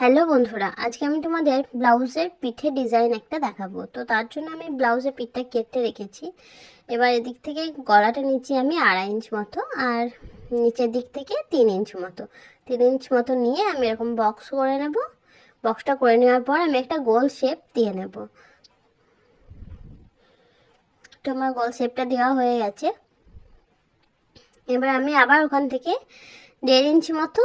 Hello বন্ধুরা, আজকে আমি তোমাদের ব্লাউজের পিঠে ডিজাইন একটা দেখাবো। তো তার জন্য আমি ব্লাউজের পিঠটা কেটে রেখেছি। এবার এদিক থেকে গলাটা নিচ্ছি আমি 2.5 ইঞ্চ মতো, আর নিচের দিক থেকে 3 ইঞ্চ মতো। 3 ইঞ্চ মতো নিয়ে আমি এরকম বক্স করে নেব। বক্সটা করে নেওয়ার পর আমি একটা গোল শেপ দিয়ে নেব। তো আমার গোল শেপটা দেওয়া হয়ে গেছে। এবার আমি আবার ওখান থেকে 1.5 ইঞ্চ মতো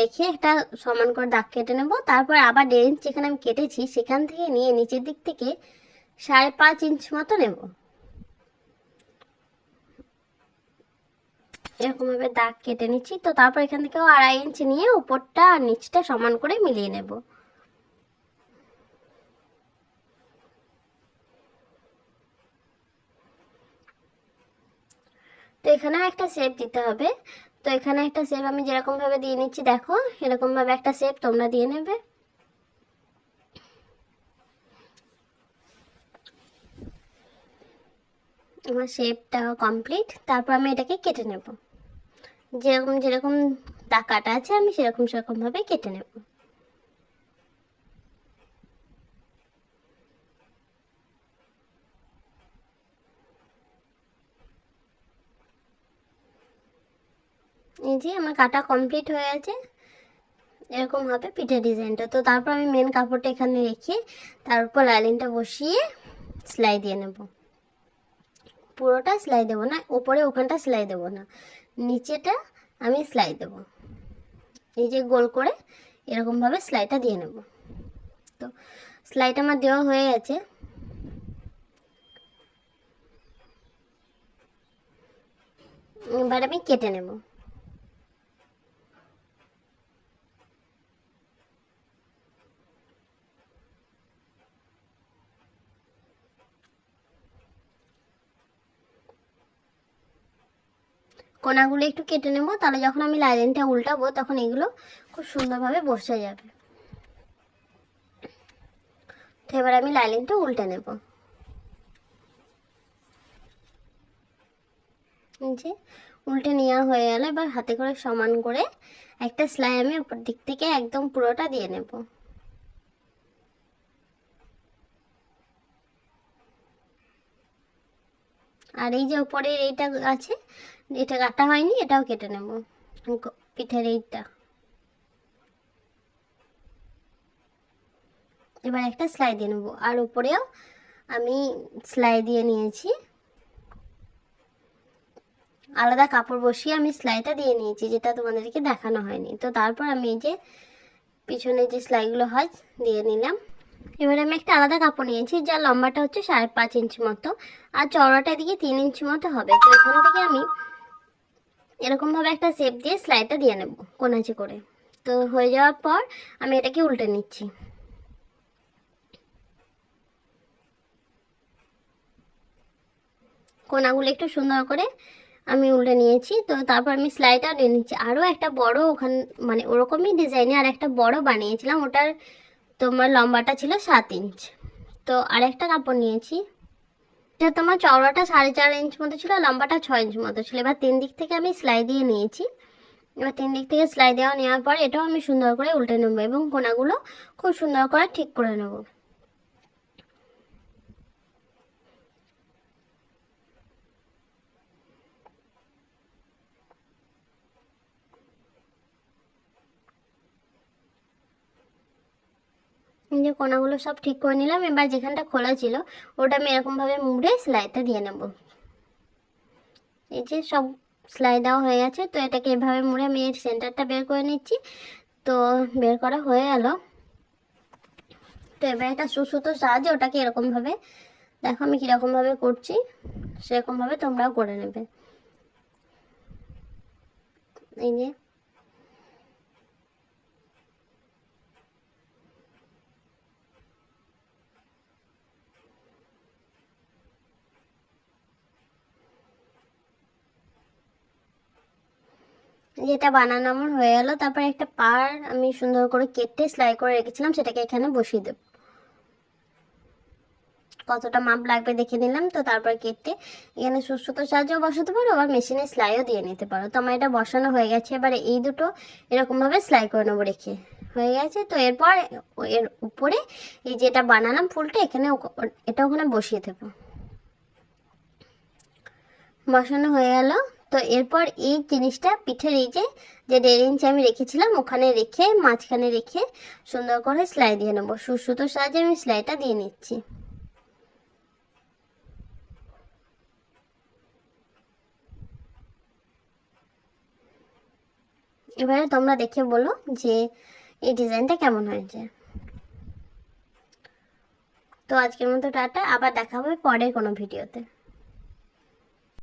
রেখে একটা সমান করে দাগ কেটে নেব। তারপর আবার 1.5 ইঞ্চ যেখানে আমি কেটেছি সেখান থেকে নিয়ে নিচের দিক থেকে 5.5 ইঞ্চ মতো নেব। এরকমভাবে দাগ কেটে নিচ্ছি। তো তারপর এখান থেকেও 2.5 ইঞ্চ নিয়ে উপরটা আর নিচটা সমান করে মিলিয়ে নেব। তো এখানেও একটা শেপ দিতে হবে। তো এখানে একটা শেপ আমি যেরকমভাবে দিয়ে নিচ্ছি, দেখো এরকমভাবে একটা শেপ তোমরা দিয়ে নেবে। আমার শেপটা কমপ্লিট। তারপর আমি এটাকে কেটে নেব। যেরকম যেরকম দাগ কাটা আছে আমি সেরকমভাবে কেটে নেব। এই যে আমার কাটা কমপ্লিট হয়ে আছে। এরকম হবে পিঠের ডিজাইনটা। তো তারপর আমি মেন কাপড়টা এখানে রেখে তার উপর লাইনিংটা বসিয়ে সেলাই দিয়ে নেব। পুরোটা সেলাই দেবো না, উপরে ওখানটা সেলাই দেবো না, নিচেটা আমি সেলাই দেবো। এই যে গোল করে এরকমভাবে সেলাইটা দিয়ে নেব। তো সেলাইটা আমার দেওয়া হয়ে গেছে। এবার আমি কেটে নেব। কোনাগুলো একটু কেটে নেব, তাহলে যখন আমি লাইনিংটা উল্টাবো তখন এগুলো খুব সুন্দরভাবে বসে যাবে। তো এবার আমি লাইনিংটা উল্টে নেব। যে উল্টে নেওয়া হয়ে গেলে এবার হাতে করে সমান করে একটা সেলাই আমি উপর দিক থেকে একদম পুরোটা দিয়ে নেব। আর এই যে উপরের এইটা আছে, এটা কাটা হয়নি, এটাও কেটে নেব পিঠের এইটা। এবার একটা সেলাই দিয়ে নেব, আর উপরেও আমি সেলাই দিয়ে নিয়েছি। আলাদা কাপড় বসিয়ে আমি সেলাইটা দিয়ে নিয়েছি, যেটা তোমাদেরকে দেখানো হয়নি। তো তারপর আমি এই যে পিছনে যে সেলাইগুলো হয় দিয়ে নিলাম। এবারে আমি একটা আলাদা কাপড় নিয়েছি, যার লম্বাটা হচ্ছে 5.5 ইঞ্চ মতো, আর চওড়াটা দিকে 3 ইঞ্চ মতো হবে। তো এখান থেকে আমি এরকমভাবে একটা শেপ দিয়ে সেলাইটা দিয়ে নেব কোনাচি করে। তো হয়ে যাওয়ার পর আমি এটাকে উল্টে নিচ্ছি। কোনাগুলো একটু সুন্দর করে আমি উল্টে নিয়েছি। তো তারপর আমি সেলাইটা নিয়ে নিচ্ছি। আরও একটা বড় ওখানে মানে ওরকমই ডিজাইনে আর একটা বড় বানিয়েছিলাম, ওটার তোমার লম্বাটা ছিল 7 ইঞ্চ। তো আর একটা কাপড় নিয়েছি, এটা তোমার চওড়াটা 4.5 ইঞ্চ মতো ছিল, লম্বাটা 6 ইঞ্চ মতো ছিল। এবার 3 দিক থেকে আমি সেলাই দিয়ে নিয়েছি। এবার 3 দিক থেকে সেলাই নেওয়ার পর এটাও আমি সুন্দর করে উল্টে নেব এবং কোনাগুলো খুব সুন্দর করে ঠিক করে নেব। এই যে কোনাগুলো সব ঠিক করে নিলাম। এবার যেখানটা খোলা ছিল ওটা আমি এরকমভাবে মুড়ে সেলাইটা দিয়ে নেব। এই যে সব সেলাই দেওয়া হয়ে গেছে। তো এটাকে এভাবে মুড়ে আমি এর সেন্টারটা বের করে নিচ্ছি। তো বের করা হয়ে গেল। তো এবার একটা সুতো সাহায্যে ওটাকে এরকমভাবে, দেখো আমি কীরকমভাবে করছি, সেরকমভাবে তোমরাও করে নেবে। এই যে যেটা বানানো আমার হয়ে গেল। তারপরে একটা পার আমি সুন্দর করে কেটে সেলাই করে রেখেছিলাম, সেটাকে এখানে বসিয়ে দেব। কতটা মাপ লাগবে দেখে নিলাম। তো তারপর কেটে এখানে সুতোর সাহায্যেও বসাতে পারো, আবার মেশিনে সেলাইও দিয়ে নিতে পারো। তো আমার এটা বসানো হয়ে গেছে। এবারে এই দুটো এরকমভাবে সেলাই করে নেবো রেখে। হয়ে গেছে। তো এরপর এর উপরে এই যেটা বানালাম ফুলটা এখানে এটা ওখানে বসিয়ে দেবো। বসানো হয়ে গেল। তো এরপর এই জিনিসটা পিঠের এই যে 1.5 ইঞ্চি আমি রেখেছিলাম ওখানে রেখে মাঝখানে রেখে সুন্দর করে সেলাই দিয়ে নেবো। সুতোর সাহায্যে আমি সেলাইটা দিয়ে নিচ্ছি। এবারে তোমরা দেখে বলো যে এই ডিজাইনটা কেমন হয়েছে। তো আজকের মতো টাটা, আবার দেখা হবে পরের কোনো ভিডিওতে।